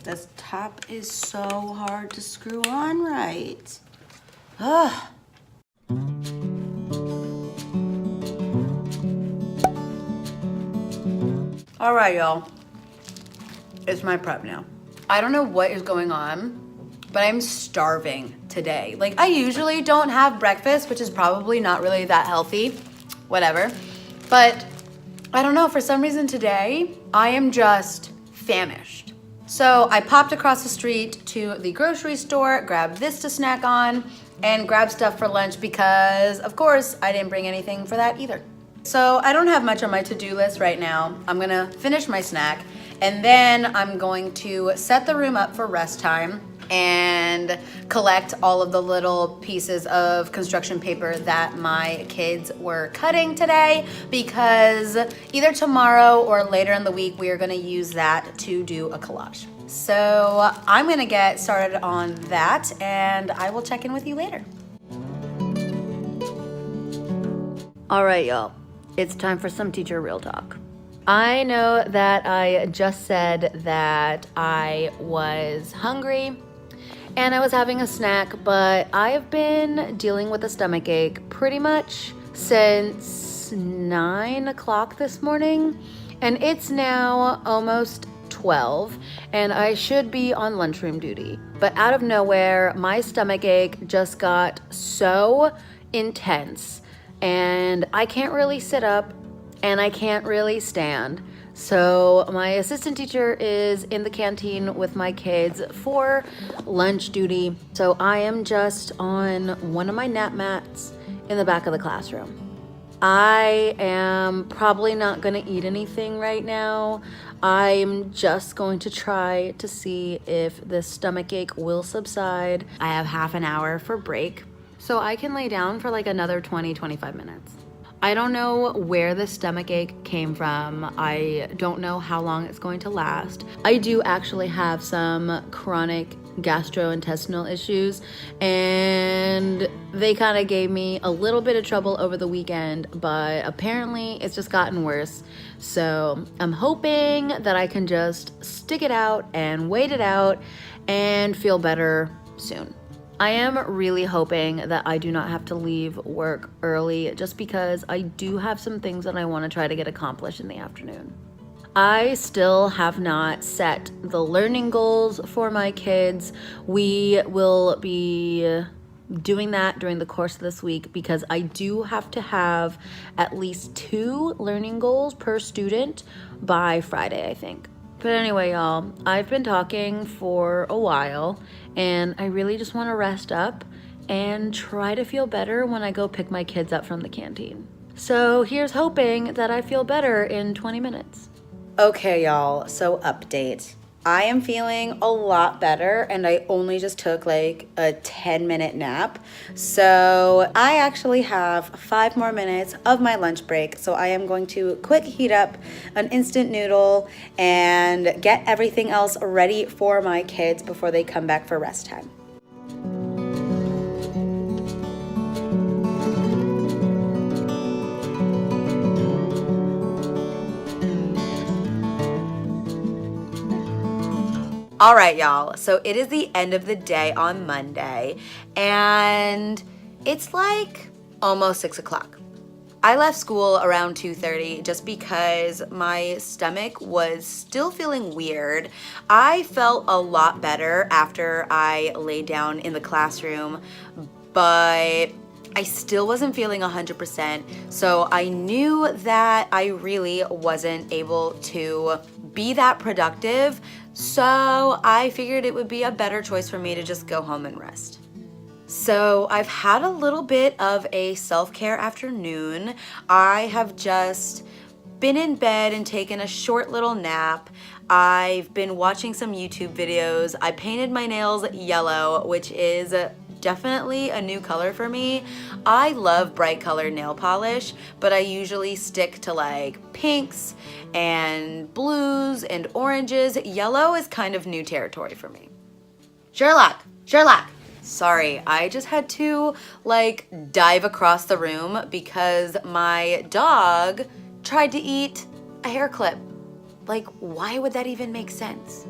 This top is so hard to screw on right. Ugh. All right, y'all. It's my prep now. I don't know what is going on, but I'm starving today. Like, I usually don't have breakfast, which is probably not really that healthy, whatever. But I don't know, for some reason today, I am just famished. So I popped across the street to the grocery store, grabbed this to snack on, and grabbed stuff for lunch because, of course, I didn't bring anything for that either. So I don't have much on my to-do list right now. I'm gonna finish my snack, and then I'm going to set the room up for rest time and collect all of the little pieces of construction paper that my kids were cutting today, because either tomorrow or later in the week, we are gonna use that to do a collage. So I'm gonna get started on that, and I will check in with you later. All right, y'all, it's time for some teacher real talk. I know that I just said that I was hungry and I was having a snack, but I have been dealing with a stomach ache pretty much since 9 o'clock this morning, and it's now almost 12, and I should be on lunchroom duty. But out of nowhere, my stomach ache just got so intense, and I can't really sit up and I can't really stand. So my assistant teacher is in the canteen with my kids for lunch duty. So I am just on one of my nap mats in the back of the classroom. I am probably not gonna eat anything right now. I'm just going to try to see if this stomach ache will subside. I have half an hour for break, so I can lay down for like another 20-25 minutes. I don't know where the stomach ache came from. I don't know how long it's going to last. I do actually have some chronic gastrointestinal issues, and they kind of gave me a little bit of trouble over the weekend, but apparently it's just gotten worse. So I'm hoping that I can just stick it out and wait it out and feel better soon. I am really hoping that I do not have to leave work early, just because I do have some things that I want to try to get accomplished in the afternoon. I still have not set the learning goals for my kids. We will be doing that during the course of this week, because I do have to have at least 2 learning goals per student by Friday, I think. But anyway, y'all, I've been talking for a while, and I really just want to rest up and try to feel better when I go pick my kids up from the canteen. So here's hoping that I feel better in 20 minutes. Okay, y'all, so update. I am feeling a lot better, and I only just took like a 10-minute nap. So I actually have 5 more minutes of my lunch break. So I am going to quick heat up an instant noodle and get everything else ready for my kids before they come back for rest time. All right, y'all, so it is the end of the day on Monday, and it's like almost 6 o'clock. I left school around 2:30 just because my stomach was still feeling weird. I felt a lot better after I laid down in the classroom, but I still wasn't feeling 100%, so I knew that I really wasn't able to be that productive, so I figured it would be a better choice for me to just go home and rest. So I've had a little bit of a self-care afternoon. I have just been in bed and taken a short little nap. I've been watching some YouTube videos. I painted my nails yellow, which is definitely a new color for me. I love bright colored nail polish, but I usually stick to like pinks and blues and oranges. Yellow is kind of new territory for me. Sherlock! Sorry, I just had to like dive across the room because my dog tried to eat a hair clip. Like, why would that even make sense?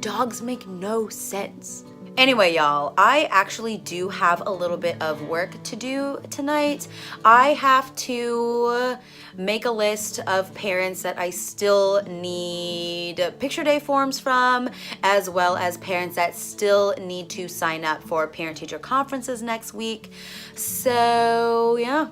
Dogs make no sense. Anyway, y'all, I actually do have a little bit of work to do tonight. I have to make a list of parents that I still need picture day forms from, as well as parents that still need to sign up for parent-teacher conferences next week. So yeah,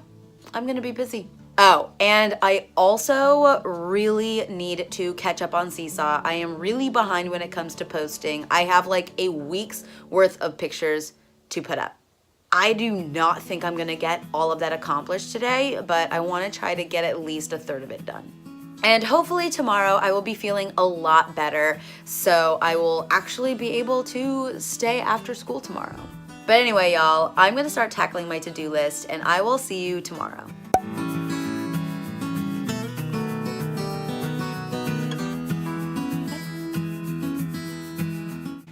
I'm gonna be busy. Oh, and I also really need to catch up on Seesaw. I am really behind when it comes to posting. I have like a week's worth of pictures to put up. I do not think I'm gonna get all of that accomplished today, but I wanna try to get at least a third of it done. And hopefully tomorrow I will be feeling a lot better, so I will actually be able to stay after school tomorrow. But anyway, y'all, I'm gonna start tackling my to-do list, and I will see you tomorrow.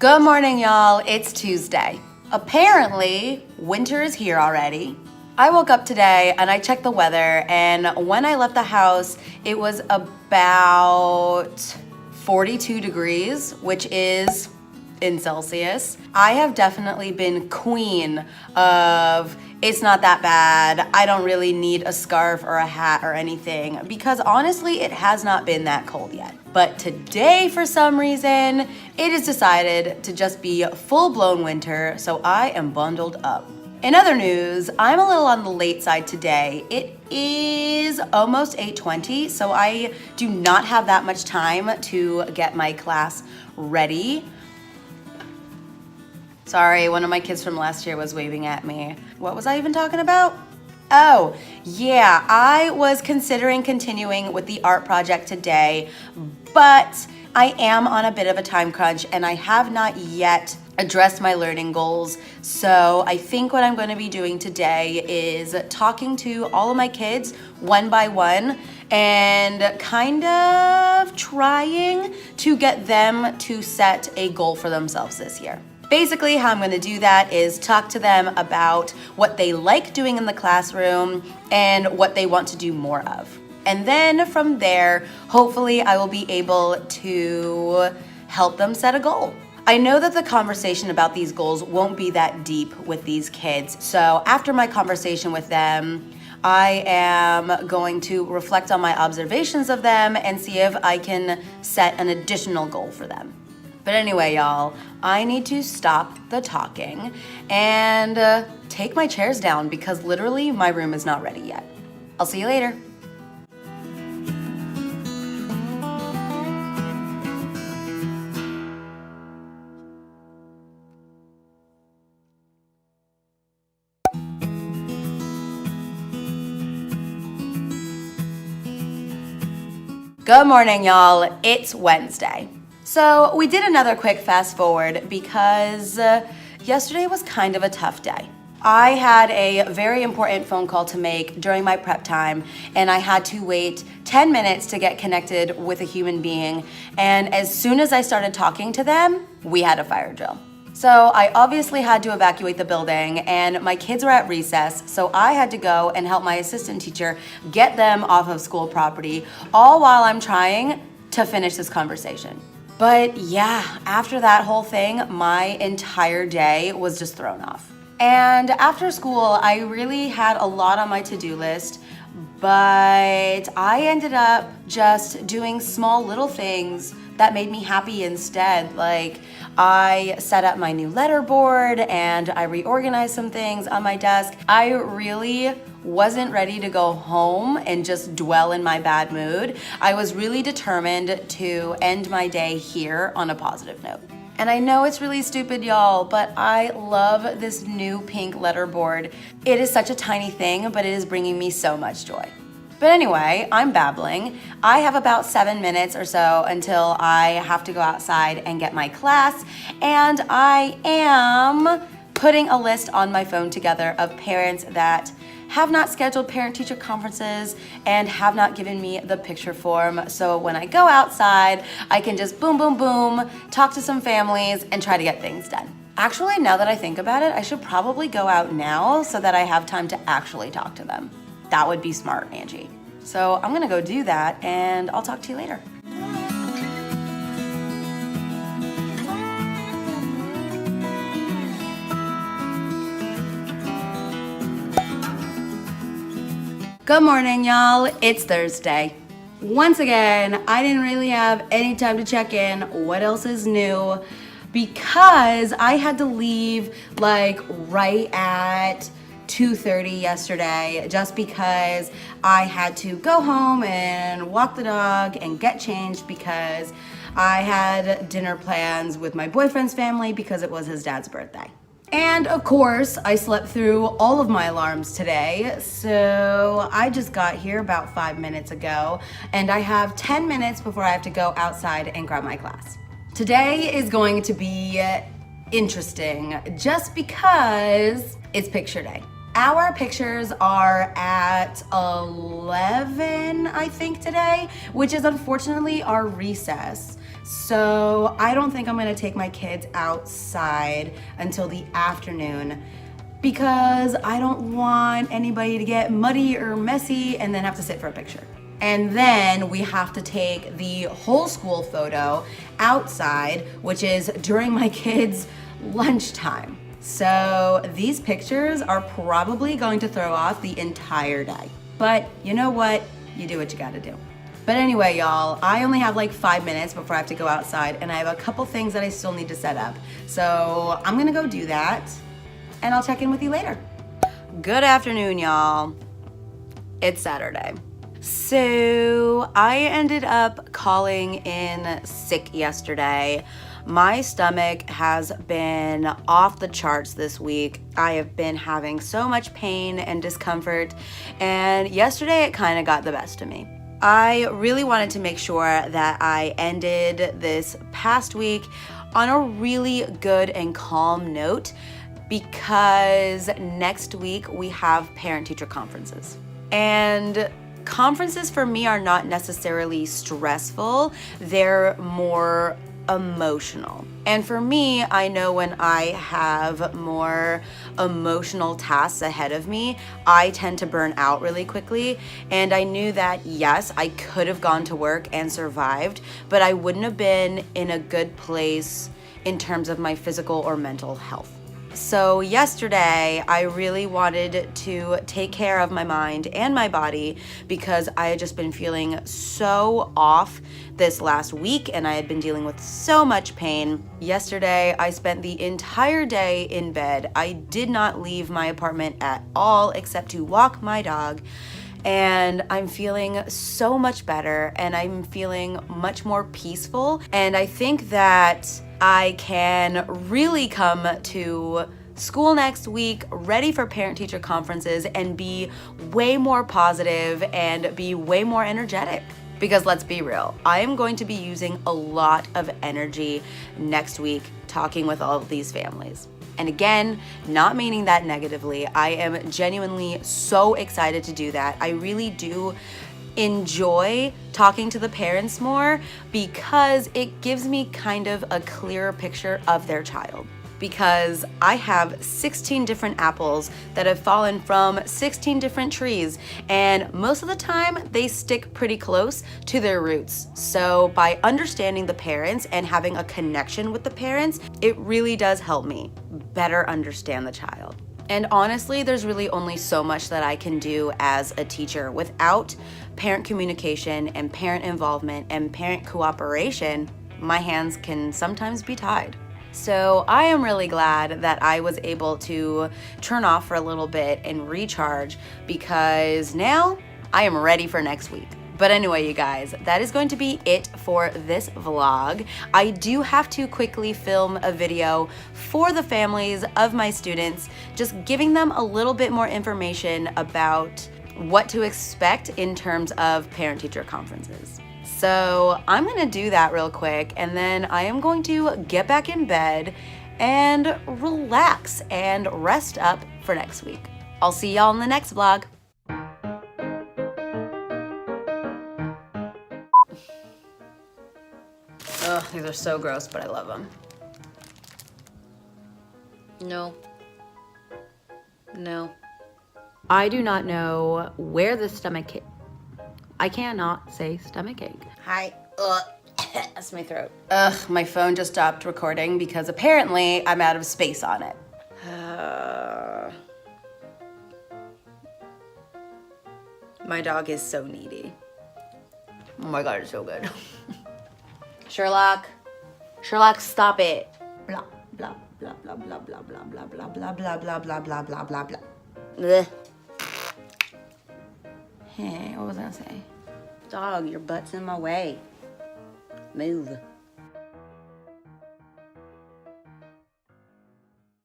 Good morning, y'all. It's Tuesday. Apparently, winter is here already. I woke up today and I checked the weather, and when I left the house, it was about 42 degrees, which is in Celsius. I have definitely been queen of it's not that bad, I don't really need a scarf or a hat or anything, because honestly, it has not been that cold yet. But today, for some reason, it is decided to just be full-blown winter, so I am bundled up. In other news, I'm a little on the late side today. It is almost 8:20, so I do not have that much time to get my class ready. Sorry, one of my kids from last year was waving at me. What was I even talking about? Oh, yeah, I was considering continuing with the art project today, but I am on a bit of a time crunch and I have not yet addressed my learning goals. So I think what I'm going to be doing today is talking to all of my kids one by one and kind of trying to get them to set a goal for themselves this year. Basically, how I'm gonna do that is talk to them about what they like doing in the classroom and what they want to do more of. And then from there, hopefully I will be able to help them set a goal. I know that the conversation about these goals won't be that deep with these kids. So after my conversation with them, I am going to reflect on my observations of them and see if I can set an additional goal for them. But anyway, y'all, I need to stop the talking and take my chairs down because literally my room is not ready yet. I'll see you later. Good morning, y'all. It's Wednesday. So we did another quick fast forward because yesterday was kind of a tough day. I had a very important phone call to make during my prep time, and I had to wait 10 minutes to get connected with a human being. And as soon as I started talking to them, we had a fire drill. So I obviously had to evacuate the building, and my kids were at recess, so I had to go and help my assistant teacher get them off of school property, all while I'm trying to finish this conversation. But yeah, after that whole thing, my entire day was just thrown off. And after school, I really had a lot on my to-do list, but I ended up just doing small little things that made me happy instead. Like I set up my new letter board and I reorganized some things on my desk. I really wasn't ready to go home and just dwell in my bad mood. I was really determined to end my day here on a positive note. And I know it's really stupid, y'all, but I love this new pink letter board. It is such a tiny thing, but it is bringing me so much joy. But anyway, I'm babbling. I have about 7 minutes or so until I have to go outside and get my class, and I am putting a list on my phone together of parents that have not scheduled parent-teacher conferences and have not given me the picture form. So when I go outside, I can just boom, boom, boom, talk to some families and try to get things done. Actually, now that I think about it, I should probably go out now so that I have time to actually talk to them. That would be smart, Angie. So I'm gonna go do that and I'll talk to you later. Good morning, y'all. It's Thursday. Once again, I didn't really have any time to check in what else is new because I had to leave like right at 2:30 yesterday just because I had to go home and walk the dog and get changed because I had dinner plans with my boyfriend's family because it was his dad's birthday. And of course, I slept through all of my alarms today, so I just got here about 5 minutes ago, and I have 10 minutes before I have to go outside and grab my class. Today is going to be interesting just because it's picture day. Our pictures are at 11, I think, today, which is unfortunately our recess. So I don't think I'm gonna take my kids outside until the afternoon because I don't want anybody to get muddy or messy and then have to sit for a picture. And then we have to take the whole school photo outside, which is during my kids' lunchtime. So these pictures are probably going to throw off the entire day. But you know what? You do what you gotta do. But anyway, y'all, I only have like 5 minutes before I have to go outside and I have a couple things that I still need to set up. So I'm gonna go do that and I'll check in with you later. Good afternoon, y'all. It's Saturday. So I ended up calling in sick yesterday. My stomach has been off the charts this week. I have been having so much pain and discomfort, and yesterday it kind of got the best of me. I really wanted to make sure that I ended this past week on a really good and calm note because next week we have parent-teacher conferences. And conferences for me are not necessarily stressful, they're more emotional. And for me, I know when I have more emotional tasks ahead of me, I tend to burn out really quickly. And I knew that, yes, I could have gone to work and survived, but I wouldn't have been in a good place in terms of my physical or mental health. So yesterday, I really wanted to take care of my mind and my body because I had just been feeling so off this last week and I had been dealing with so much pain. Yesterday, I spent the entire day in bed. I did not leave my apartment at all except to walk my dog. And I'm feeling so much better and I'm feeling much more peaceful. And I think that I can really come to school next week ready for parent-teacher conferences and be way more positive and be way more energetic. Because let's be real, I am going to be using a lot of energy next week talking with all of these families. And again, not meaning that negatively, I am genuinely so excited to do that. I really do enjoy talking to the parents more because it gives me kind of a clearer picture of their child. Because I have 16 different apples that have fallen from 16 different trees, and most of the time they stick pretty close to their roots. So by understanding the parents and having a connection with the parents, it really does help me better understand the child. And honestly, there's really only so much that I can do as a teacher. Without parent communication and parent involvement and parent cooperation, my hands can sometimes be tied. So I am really glad that I was able to turn off for a little bit and recharge because now I am ready for next week. But anyway, you guys, that is going to be it for this vlog. I do have to quickly film a video for the families of my students, just giving them a little bit more information about what to expect in terms of parent-teacher conferences. So I'm gonna do that real quick and then I am going to get back in bed and relax and rest up for next week. I'll see y'all in the next vlog. Ugh, these are so gross, but I love them. No. No. I do not know where the stomach ache. I cannot say stomach ache. Hi. Ugh. That's my throat. Ugh, my phone just stopped recording because apparently I'm out of space on it. My dog is so needy. Oh my god, it's so good. Sherlock, stop it. Blah, blah, blah, blah, blah, blah, blah, blah, blah, blah, blah, blah, blah, blah, blah, blah, blah. Bleh. Hey, what was I gonna say? Dog, your butt's in my way. Move.